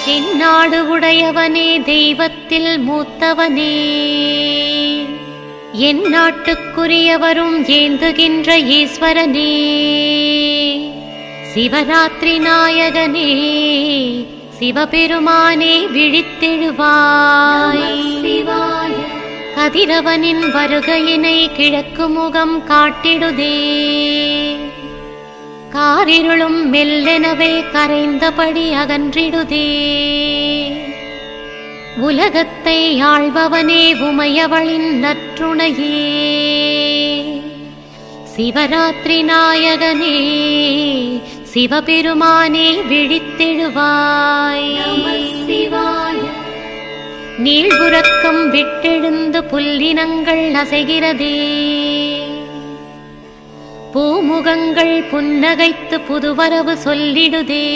தென்னாடு உடையவனே தெய்வத்தில் மூத்தவனே, என் நாட்டுக்குரியவரும் ஏந்துகின்ற ஈஸ்வரனே, சிவராத்திரி நாயகனே, சிவபெருமானே விழித்தெழுவாய். கதிரவனின் வருகையினை கிழக்கு முகம் காட்டிடுதே, காரிருளும் மெல்லெனவே கரைந்தபடி அகன்றிடுதே. உலகத்தை ஆள்பவனே உமையவளின் நற்றுணையே, சிவராத்திரி நாயகனே, சிவபெருமானே விழித்தெழுவாய். நீள்புறக்கம் விட்டெழுந்து புல்லினங்கள் அசைகிறதே, பூமுகங்கள் புன்னகைத்து புதுவரவு சொல்லிடுதே.